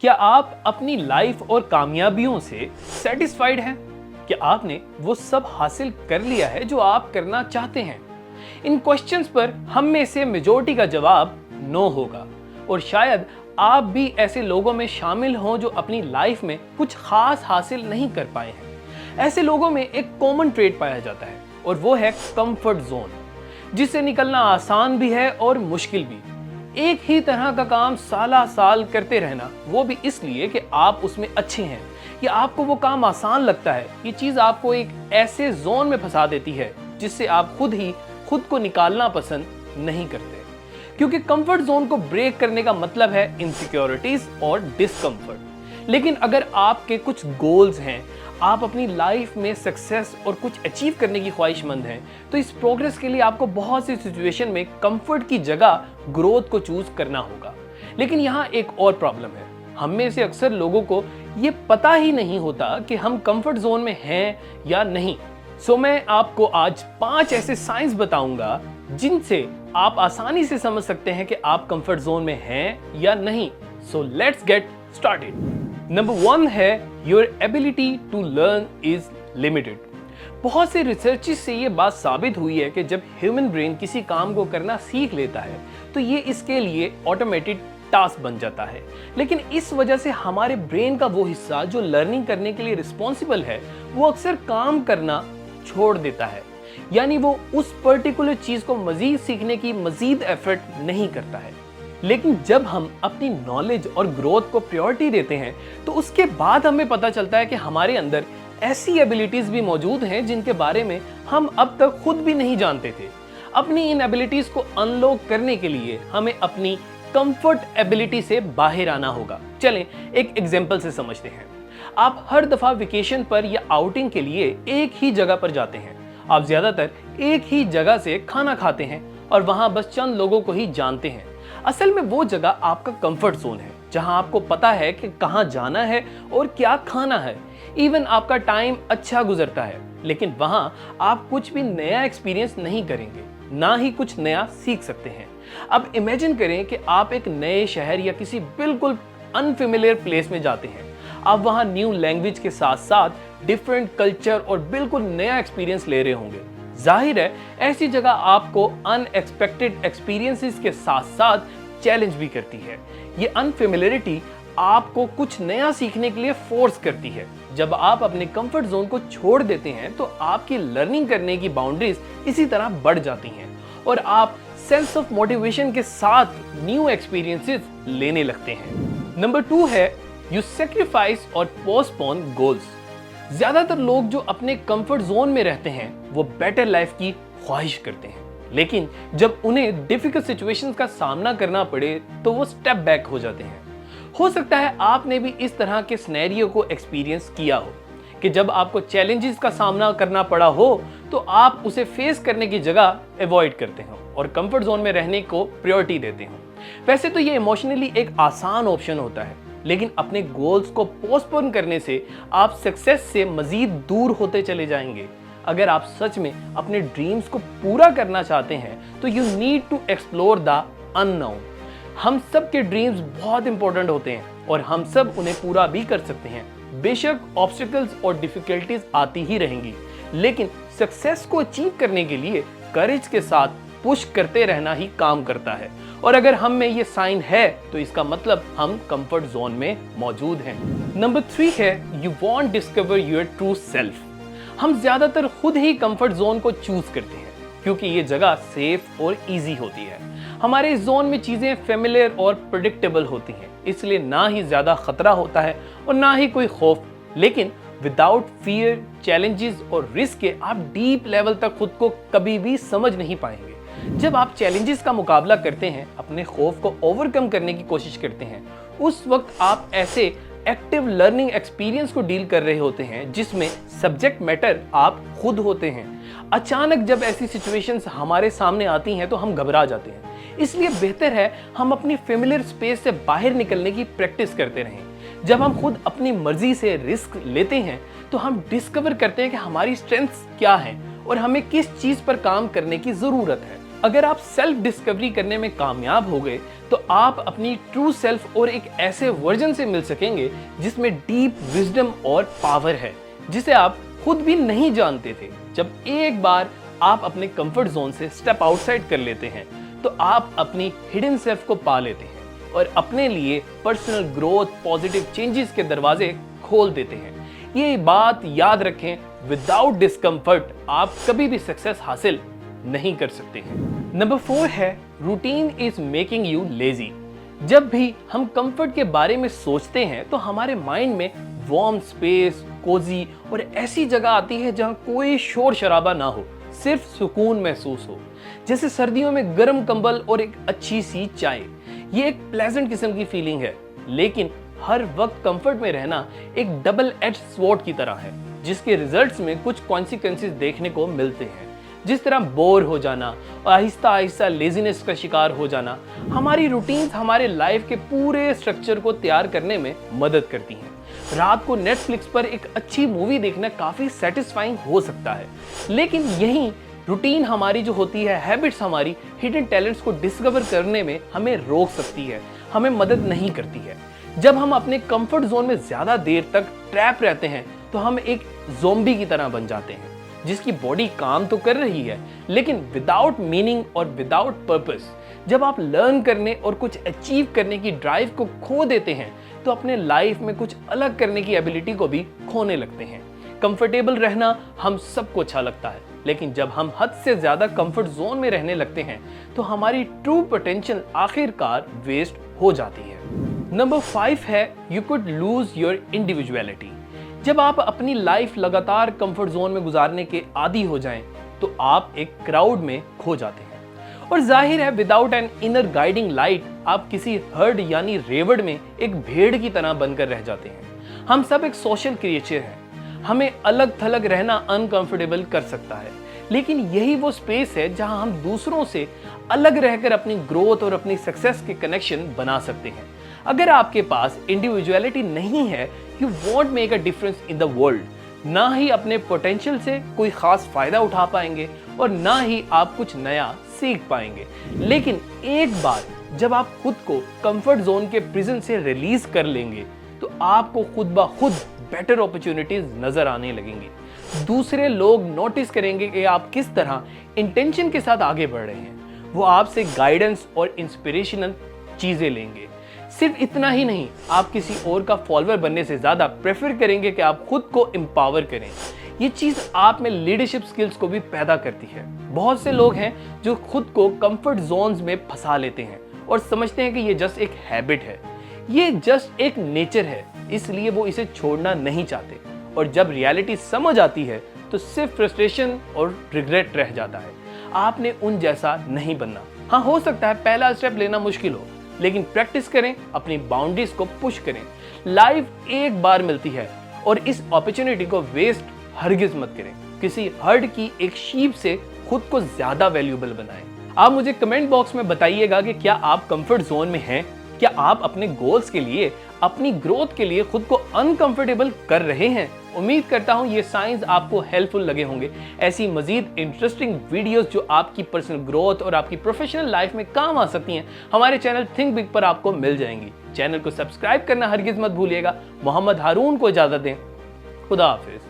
क्या आप अपनी लाइफ और कामयाबियों से सेटिस्फाइड हैं? क्या आपने वो सब हासिल कर लिया है जो आप करना चाहते हैं? इन क्वेश्चंस पर हम में से मेजॉरिटी का जवाब नो होगा और शायद आप भी ऐसे लोगों में शामिल हों जो अपनी लाइफ में कुछ खास हासिल नहीं कर पाए हैं। ऐसे लोगों में एक कॉमन ट्रेट पाया जाता है और वो है कंफर्ट जोन, जिससे निकलना आसान भी है और मुश्किल भी। एक ही तरह का काम साला साल करते रहना, वो भी इसलिए कि आप उसमें अच्छे हैं या आपको वो काम आसान लगता है, ये चीज आपको एक ऐसे जोन में फंसा देती है जिससे आप खुद को निकालना पसंद नहीं करते। क्योंकि कंफर्ट जोन को ब्रेक करने का मतलब है इनसिक्योरिटीज और डिस्कंफर्ट। लेकिन अगर आपके कुछ गोल्स हैं, आप अपनी लाइफ में सक्सेस और कुछ अचीव करने की ख्वाहिशमंद हैं, तो इस प्रोग्रेस के लिए आपको बहुत सी सिचुएशन में कंफर्ट की जगह ग्रोथ को चूज करना होगा। लेकिन यहाँ एक और प्रॉब्लम है, हम में से अक्सर लोगों को ये पता ही नहीं होता कि हम कंफर्ट जोन में हैं या नहीं। सो मैं आपको आज 5 ऐसे साइंस बताऊंगा जिनसे आप आसानी से समझ सकते हैं कि आप कंफर्ट जोन में हैं या नहीं। So let's get started. Number 1 है your ability to learn is limited. बहुत से रिसर्चेस से ये बात साबित हुई है कि जब ह्यूमन ब्रेन किसी काम को करना सीख लेता है तो ये इसके लिए ऑटोमेटेड टास्क बन जाता है। लेकिन इस वजह से हमारे ब्रेन का वो हिस्सा जो लर्निंग करने के लिए रिस्पॉन्सिबल है, वो अक्सर काम करना छोड़ देता है, यानी वो उस पर्टिकुलर चीज को मजीद सीखने की मजीद एफर्ट नहीं करता है। लेकिन जब हम अपनी नॉलेज और ग्रोथ को प्रायोरिटी देते हैं तो उसके बाद हमें पता चलता है कि हमारे अंदर ऐसी एबिलिटीज भी मौजूद हैं जिनके बारे में हम अब तक खुद भी नहीं जानते थे। अपनी इन एबिलिटीज को अनलॉक करने के लिए हमें अपनी कंफर्ट एबिलिटी से बाहर आना होगा। चलें एक एग्जांपल से समझते हैं। आप हर दफा वेकेशन पर या आउटिंग के लिए एक ही जगह पर जाते हैं। आप ज्यादातर एक ही जगह से खाना खाते हैं और वहां बस चंद लोगों को ही जानते हैं। असल में वो जगह आपका कंफर्ट जोन है, जहां आपको पता है कि कहां जाना है और क्या खाना है। इवन आपका टाइम अच्छा गुजरता है, लेकिन वहां आप कुछ भी नया एक्सपीरियंस नहीं करेंगे, ना ही कुछ नया सीख सकते हैं। अब इमेजिन करें कि आप एक नए शहर या किसी बिल्कुल अनफेमिलियर प्लेस में जाते हैं। आप वहां न्यू लैंग्वेज के साथ साथ डिफरेंट कल्चर और बिल्कुल नया एक्सपीरियंस ले रहे होंगे। जाहिर है ऐसी जगह आपको अनएक्सपेक्टेड एक्सपीरियंसेस के साथ साथ चैलेंज भी करती है। ये अनफेमिलियरिटी आपको कुछ नया सीखने के लिए फोर्स करती है। जब आप अपने कंफर्ट जोन को छोड़ देते हैं तो आपकी लर्निंग करने की बाउंड्रीज इसी तरह बढ़ जाती हैं और आप सेंस ऑफ मोटिवेशन के साथ न्यू एक्सपीरियंसेस लेने लगते हैं। नंबर 2 है यू सैक्रिफाइस और पोस्टपोन गोल्स। ज्यादातर लोग जो अपने कंफर्ट जोन में रहते हैं वो बेटर लाइफ की ख्वाहिश करते हैं, लेकिन जब उन्हें डिफिकल्ट सिचुएशंस का सामना करना पड़े तो वो स्टेप बैक हो जाते हैं। हो सकता है आपने भी इस तरह के सिनेरियो को एक्सपीरियंस किया हो कि जब आपको चैलेंजेस का सामना करना पड़ा हो तो आप उसे फेस करने की जगह अवॉइड करते हो और कंफर्ट जोन में रहने को प्रायोरिटी देते हो। वैसे तो ये इमोशनली एक आसान ऑप्शन होता है, लेकिन अपने गोल्स को पोस्टपोन करने से आप सक्सेस से मजीद दूर होते चले जाएंगे। अगर आप सच में अपने ड्रीम्स को पूरा करना चाहते हैं तो you need to explore the unknown. हम सब के ड्रीम्स बहुत इंपॉर्टेंट होते हैं और हम सब उन्हें पूरा भी कर सकते हैं। बेशक ऑब्स्टिकल्स और डिफिकल्टीज आती ही रहेंगी, लेकिन सक्सेस को अचीव करने के लिए करेज के साथ पुश करते रहना ही काम करता है। और अगर हम में ये साइन है तो इसका मतलब हम कंफर्ट जोन में मौजूद हैं। नंबर 3 है you want discover your true self. हम ज्यादातर खुद ही कंफर्ट जोन को चूज करते हैं क्योंकि ये जगह सेफ और इजी होती है। हमारे इस जोन में चीजें फेमिलियर और प्रेडिक्टेबल होती हैं, इसलिए ना ही ज्यादा खतरा होता है और ना ही कोई खौफ। लेकिन विदाउट फियर, चैलेंजेस और रिस्क के आप डीप लेवल तक खुद को कभी भी समझ नहीं पाएंगे। जब आप चैलेंजेस का मुकाबला करते हैं, अपने खौफ को ओवरकम करने की कोशिश करते हैं, उस वक्त आप ऐसे एक्टिव लर्निंग एक्सपीरियंस को डील कर रहे होते हैं जिसमें सब्जेक्ट मैटर आप खुद होते हैं। अचानक जब ऐसी सिचुएशंस हमारे सामने आती हैं तो हम घबरा जाते हैं। इसलिए बेहतर है हम अपनी फेमिलियर स्पेस से बाहर निकलने की प्रैक्टिस करते रहें। जब हम खुद अपनी मर्जी से रिस्क लेते हैं तो हम डिस्कवर करते हैं कि हमारी स्ट्रेंथ्स क्या हैं और हमें किस चीज पर काम करने की जरूरत है। अगर आप सेल्फ डिस्कवरी करने में कामयाब हो गए तो आप अपनी ट्रू सेल्फ और एक ऐसे वर्जन से मिल सकेंगे जिसमें डीप विजडम और पावर है, जिसे आप खुद भी नहीं जानते थे। जब एक बार आप अपने कंफर्ट जोन से स्टेप आउटसाइड कर लेते हैं तो आप अपनी हिडन सेल्फ को पा लेते हैं और अपने लिए पर्सनल ग्रोथ, पॉजिटिव चेंजेस के दरवाजे खोल देते हैं। ये बात याद रखें, विदाउट डिस्कम्फर्ट आप कभी भी सक्सेस हासिल नहीं कर सकते हैं। नंबर 4 है routine is making you lazy. जब भी हम कंफर्ट के बारे में सोचते हैं तो हमारे माइंड में वार्म स्पेस, कोजी और ऐसी जगह आती है जहां कोई शोर शराबा ना हो, सिर्फ सुकून महसूस हो, जैसे सर्दियों में गर्म कंबल और एक अच्छी सी चाय। ये एक प्लेजेंट किस्म की फीलिंग है, लेकिन हर वक्त कंफर्ट में रहना एक डबल एज स्वॉर्ड की तरह है, जिसके रिजल्ट्स में कुछ कॉन्सिक्वेंसेस देखने को मिलते हैं। जिस तरह बोर हो जाना और आहिस्ता आहिस्ता लेजीनेस का शिकार हो जाना। हमारी रूटीन्स हमारे लाइफ के पूरे स्ट्रक्चर को तैयार करने में मदद करती हैं। रात को नेटफ्लिक्स पर एक अच्छी मूवी देखना काफी सेटिस्फाइंग हो सकता है, लेकिन यही रूटीन हमारी जो होती है, हैबिट्स हमारी हिडन टैलेंट्स को डिस्कवर करने में हमें रोक सकती है, हमें मदद नहीं करती है। जब हम अपने कंफर्ट जोन में ज्यादा देर तक ट्रैप रहते हैं तो हम एक ज़ोंबी की तरह बन जाते हैं, जिसकी बॉडी काम तो कर रही है लेकिन विदाउट मीनिंग और विदाउट पर्पस। जब आप लर्न करने और कुछ अचीव करने की ड्राइव को खो देते हैं तो अपने लाइफ में कुछ अलग करने की एबिलिटी को भी खोने लगते हैं। कंफर्टेबल रहना हम सबको अच्छा लगता है, लेकिन जब हम हद से ज्यादा कंफर्ट जोन में रहने लगते हैं तो हमारी ट्रू पोटेंशियल आखिरकार वेस्ट हो जाती है। नंबर 5 है you could lose your individuality. जब आप अपनी लाइफ लगातार कंफर्ट जोन में गुजारने के आदी हो जाएं तो आप एक क्राउड में खो जाते हैं, और जाहिर है without an inner guiding light आप किसी हर्ड यानी रेवड़ में एक भेड़ की तरह बनकर रह जाते हैं। हम सब एक सोशल क्रिएचर हैं, हमें अलग थलग रहना अनकंफर्टेबल कर सकता है, लेकिन यही वो स्पेस है जहां हम दूसरों से अलग रहकर अपनी ग्रोथ और अपनी सक्सेस के कनेक्शन बना सकते हैं। अगर आपके पास इंडिविजुअलिटी नहीं है, you want make a difference in the world. ना ही अपने पोटेंशियल से कोई खास फायदा उठा पाएंगे और ना ही आप कुछ नया सीख पाएंगे। लेकिन एक बार जब आप खुद को कंफर्ट जोन के प्रिजन से रिलीज कर लेंगे तो आपको खुद ब खुद बेटर अपॉर्चुनिटीज नजर आने लगेंगी। दूसरे लोग नोटिस करेंगे कि आप किस तरह इंटेंशन के साथ आगे बढ़ रहे हैं। वो आपसे गाइडेंस और इंस्पिरेशनल चीजें लेंगे। सिर्फ इतना ही नहीं, आप किसी और का फॉलोअर बनने से ज्यादा प्रेफर करेंगे कि आप खुद को एम्पावर करें। ये चीज आप में लीडरशिप स्किल्स को भी पैदा करती है। बहुत से लोग हैं जो खुद को कंफर्ट जोन्स में फंसा लेते हैं और समझते हैं कि ये जस्ट एक हैबिट है, ये जस्ट एक नेचर है, इसलिए वो इसे छोड़ना नहीं चाहते। और जब रियलिटी समझ आती है तो सिर्फ फ्रस्ट्रेशन और रिग्रेट रह जाता है। आपने उन जैसा नहीं बनना। हाँ, हो सकता है पहला स्टेप लेना मुश्किल हो, लेकिन प्रैक्टिस करें, अपनी बाउंड्रीज को पुश करें। लाइफ एक बार मिलती है और इस अपॉर्चुनिटी को वेस्ट हरगिज मत करें। किसी हर्ड की एक शीप से खुद को ज्यादा वैल्यूएबल बनाएं। आप मुझे कमेंट बॉक्स में बताइएगा कि क्या आप कंफर्ट जोन में हैं? क्या आप अपने गोल्स के लिए, अपनी ग्रोथ के लिए खुद को अनकंफर्टेबल कर रहे हैं? उम्मीद करता हूं ये साइंस आपको हेल्पफुल लगे होंगे। ऐसी मजीद इंटरेस्टिंग वीडियोस जो आपकी पर्सनल ग्रोथ और आपकी प्रोफेशनल लाइफ में काम आ सकती हैं, हमारे चैनल थिंक बिग पर आपको मिल जाएंगी। चैनल को सब्सक्राइब करना हरगिज मत भूलिएगा। मोहम्मद हारून को इजाजत दें। खुदा हाफिज।